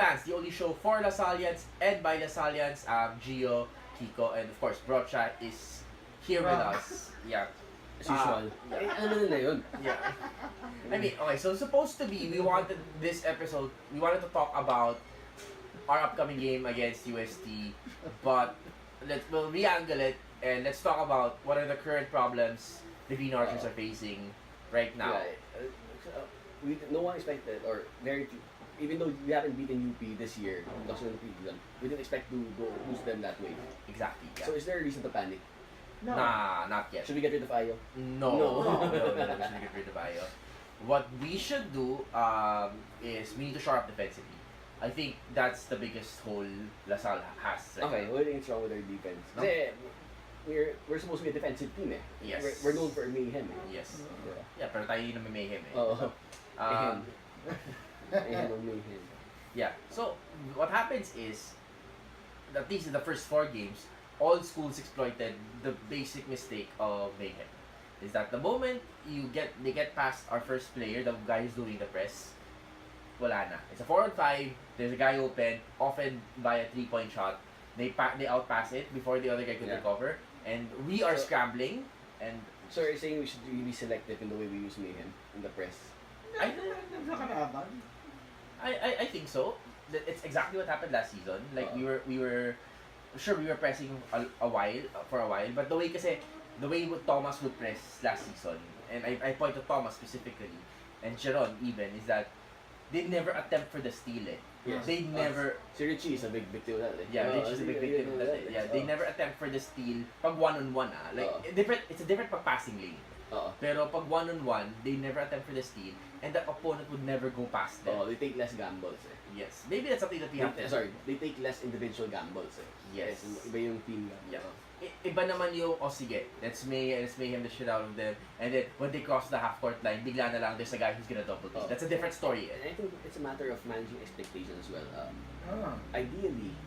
Fans, the only show for Lasallians and by Lasallians. Gio, Kiko, and of course, Brocha is here with us. Yeah. As usual. Ano na yun? Yeah. I mean, okay, so supposed to be, we wanted to talk about our upcoming game against UST, but we'll re-angle it and let's talk about what are the current problems the Green Archers are facing right now. Yeah, no one expected, or very few, even though we haven't beaten UP this year, we didn't expect to go lose them that way. Exactly. Yeah. So is there a reason to panic? No. Nah, not yet. Should we get rid of Ayo? No, we shouldn't get rid of Ayo. What we should do is we need to shore up defensively. I think that's the biggest hole LaSalle has. Okay, what do you think is wrong with our defense? No? Kasi we're supposed to be a defensive team eh. Yes. We're known for mayhem eh. Yes. Diba? Yeah, pero tayo yun na may mayhem eh. Oo. Um, Mayhem on mayhem. Yeah. So what happens is, at least in the first 4 games, all schools exploited the basic mistake of mayhem. Is that the moment they get past our first player, the guy who's doing the press, wala na. It's a 4-on-5. There's a guy open, often by a 3-point shot. They outpass it before the other guy could recover, and we are scrambling. And so you're saying we should really be selective in the way we use mayhem in the press? I think so. It's exactly what happened last season. Like we were pressing for a while, but the way Thomas would press last season, and I point to Thomas specifically, and Jeron even, is that they never attempt for the steal. Yes. They never. Si Richie is a big victim of that. Yeah, Richie is a big victim of that. Yeah, they never attempt for the steal pag one-on-one it's a different pag-passing lane. Pero pag one-on-one, they never attempt for the steal, and the opponent would never go past them. They take less gambles eh. Yes, maybe that's something that we have to. Sorry, they take less individual gambles eh. Yes. Iba yung team gamble. Yeah. Iba naman yung, sige, let's mayhem the shit out of them, and then when they cross the half-court line, bigla na lang there's a guy who's gonna double team. That's a different story. And I think it's a matter of managing expectations as well. Ideally,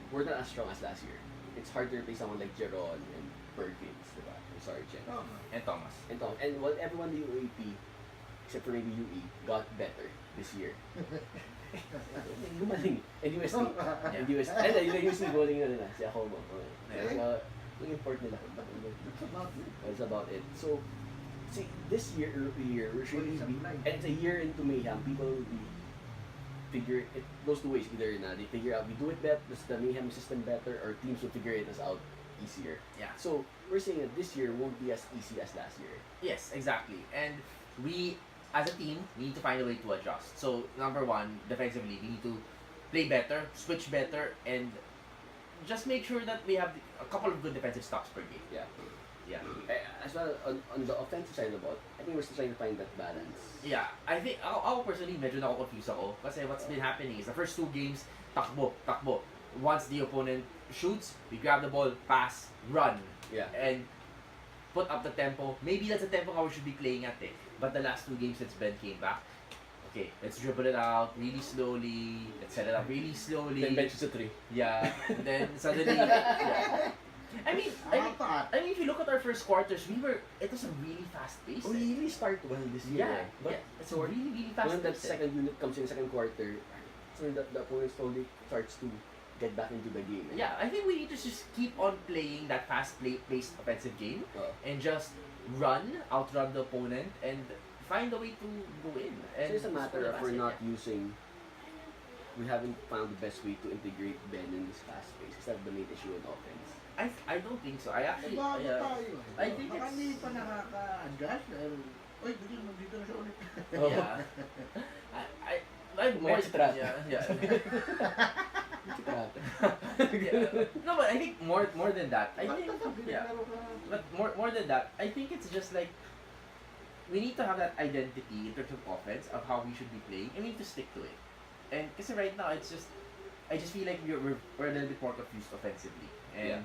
we're not as strong as last year. It's hard to replace someone like Jeron and Perkins, diba? I'm sorry, Chen. And Thomas. And everyone in the UAP, except for maybe UE, got better this year. Gumaling. And UST. And UST. And then UST gumaling na nila. Si Ahomo. Yung import nila. That's about it. So, see, this year, we're really and it's a year into mayhem. People will be it goes two ways. Either na they figure out we do it better, does the mayhem system better, or teams will figure it out easier. Yeah. So we're saying that this year won't be as easy as last year. Yes, exactly. And we, as a team, we need to find a way to adjust. So number one, defensively, we need to play better, switch better, and just make sure that we have a couple of good defensive stops per game. Yeah. Yeah. As well, on the offensive side of the ball, I think we're still trying to find that balance. Yeah. I think, ako personally, medyo nako-confuse ako. Kasi what's been happening is the first 2 games, takbo. Once the opponent shoots, we grab the ball, pass, run. Yeah. And put up the tempo. Maybe that's the tempo how we should be playing at it. But the last 2 games since Ben came back, okay, let's dribble it out really slowly. Let's set it up really slowly. Then bench is a 3. Yeah. And then suddenly, yeah. I mean, if you look at our first quarters, it was a really fast pace. We really start well this year. Yeah, but it's a really fast when that pace. second unit comes in the second quarter, so that the opponent slowly starts to get back into the game. Yeah, I think we need to just keep on playing that fast-paced offensive game and just outrun the opponent, and find a way to go in. And so it's a matter of we haven't found the best way to integrate Ben in this fast pace. Is that the main issue in offense? I don't think so. I actually, I think baka it's... hindi pa nakaka-adjust dahil, dito na siya ulit. Yeah. I'm more... Yeah. No, but I think more than that. I think, yeah. But more than that, I think it's just like, we need to have that identity in terms of offense of how we should be playing, and we need to stick to it. And because right now, it's just, I just feel like we're a little bit more confused offensively. And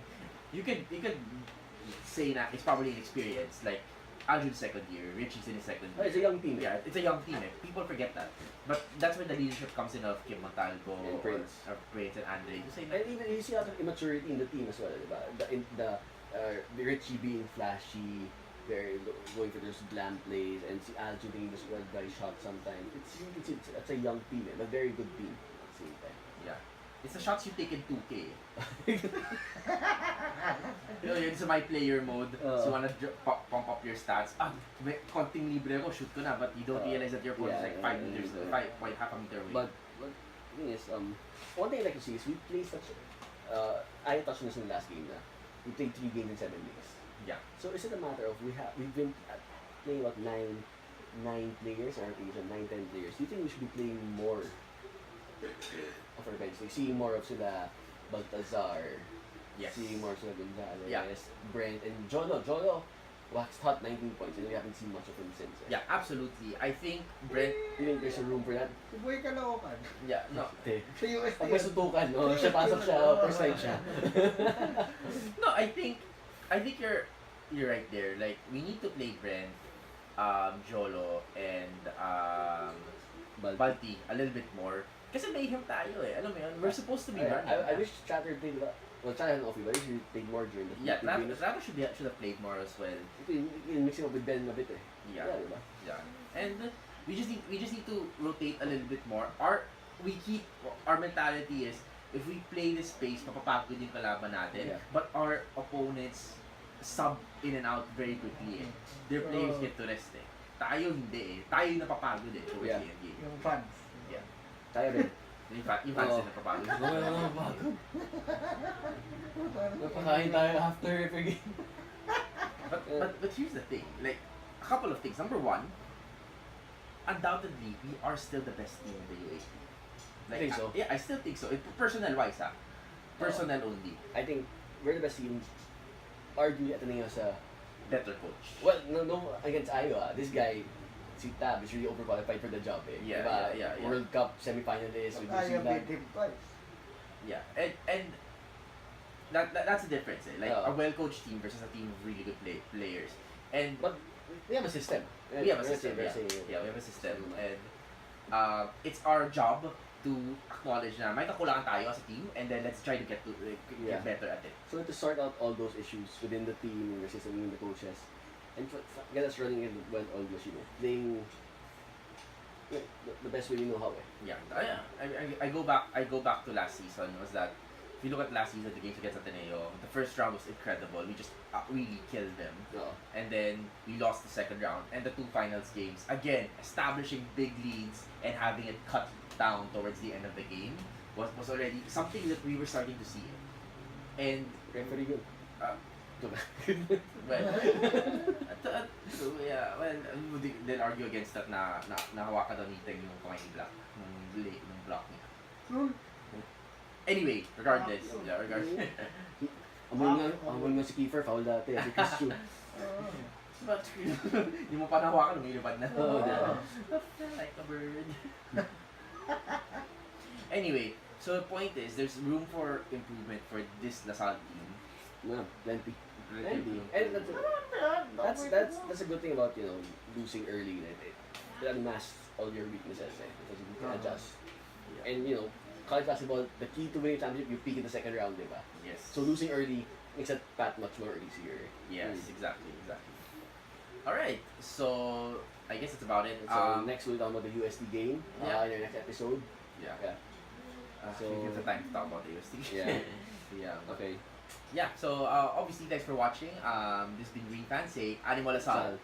you could say that it's probably inexperience. Like, Alju's second year, Richie's in his second year. It's a young team. Yeah, it's a young team. People forget that. But that's when the leadership comes in of Kim Montalvo and Prince. Or Prince and Andre. And even you see a lot of immaturity in the team as well. The Richie being flashy, very going for those bland plays, and si Aljo taking this well guy shot sometimes. It's a young team, but very good team at the same time. Yeah. It's the shots you take in 2K. Yun sa my player mode. So you wanna pump up your stats. May konting libre ko, shoot ko na. But you don't realize that your opponent is like 5 meters, 5.5 meter away. But the thing is, one thing I like to see is we play such. I touched on this in the last game na we played 3 games in 7 days. Yeah. So is it a matter of we've been playing what 9 players or 9-10 players? Do you think we should be playing more of our bench? Like seeing more of sila Baltazar, Yes. seeing more sila Gonzalez, Yeah. Brent, and Jolo waxed hot 19 points and we haven't seen much of him since. Yeah, absolutely. I think Brent. Do you think there's a room for that? Si Boy Caloocan. Yeah, no. Sa UST. Pag may sutukan, siya pasok siya, first time siya. No, I think you're right there. Like we need to play Brent, Jolo, and Balti a little bit more. Kasi mayhem tayo eh. Alam mo yun, we're supposed to be running. I wish Chatter played. Well, Chatter and Offie, but I wish he played more during the Yeah, between Travis should have played more as well. You can mix him up with Ben a bit eh. Yeah. Diba? Yeah. And we just need to rotate a little bit more. Our mentality is if we play this pace, mapapagod yung kalaban natin. Yeah. But our opponents sub in and out very quickly eh. Their players get to rest eh. Tayo hindi eh. Tayo yung napapagod eh towards Yeah. the end game. Yung fans. Yeah. Tayo rin. Yung fans yung napapagod. Napapagod. Napakain tayo after every game. But here's the thing, like a couple of things. Number one, undoubtedly we are still the best team in the UAP. Like, Think so? Yeah, I still think so. Personnel wise, personnel only. I think we're the best team. Arguably at the name sa Better coach. well, no against Iowa. This guy, si Tab, is really overqualified for the job eh. Yeah, Diba? yeah. World Cup semi-finalist with New Kaya Zealand. beat him twice. Yeah, and that's the difference. Eh? Like Yeah. a well-coached team versus a team of really good players. And But we have a system. we have a system. Yeah, we have a system, and it's our job to acknowledge na may kakulangan tayo as a team, and then let's try to get Yeah. better at it. So to sort out all those issues within the team, in the system, in the coaches, and get us running in well almost, playing the best way we know how. Yeah, I go back to last season. Was that if you look at last season, the games against Ateneo, the first round was incredible. We just really killed them, and then we lost the second round, and the 2 finals games again establishing big leads and having it cut down towards the end of the game was already something that we were starting to see. And Referee good. well, yeah, well, they'll argue against that na nahawakan daw ni Teng yung kamay ni Black, yung block niya. Rule. Anyway, regardless. Amon nga si Kiefer, foul dati. Si Chris Chu. But, hindi mo pa nahawakan, lumilipad na. Oo, Like a bird. Anyway, so the point is, there's room for improvement for this Lasal team. Yeah, plenty. And that's a good thing about losing early. It unmasks all your weaknesses because you can adjust. Yeah. And college basketball, the key to winning championship, you peak in the second round, diba? Yes. So losing early makes that path much more easier. Yes, exactly. Alright, so I guess that's about it. So next we'll talk about the USD game in our next episode. Yeah. So we have the time to talk about the UST. Yeah. Yeah. Okay. Yeah, so obviously thanks for watching. This has been Green Fan, say Animal Asal. Sal.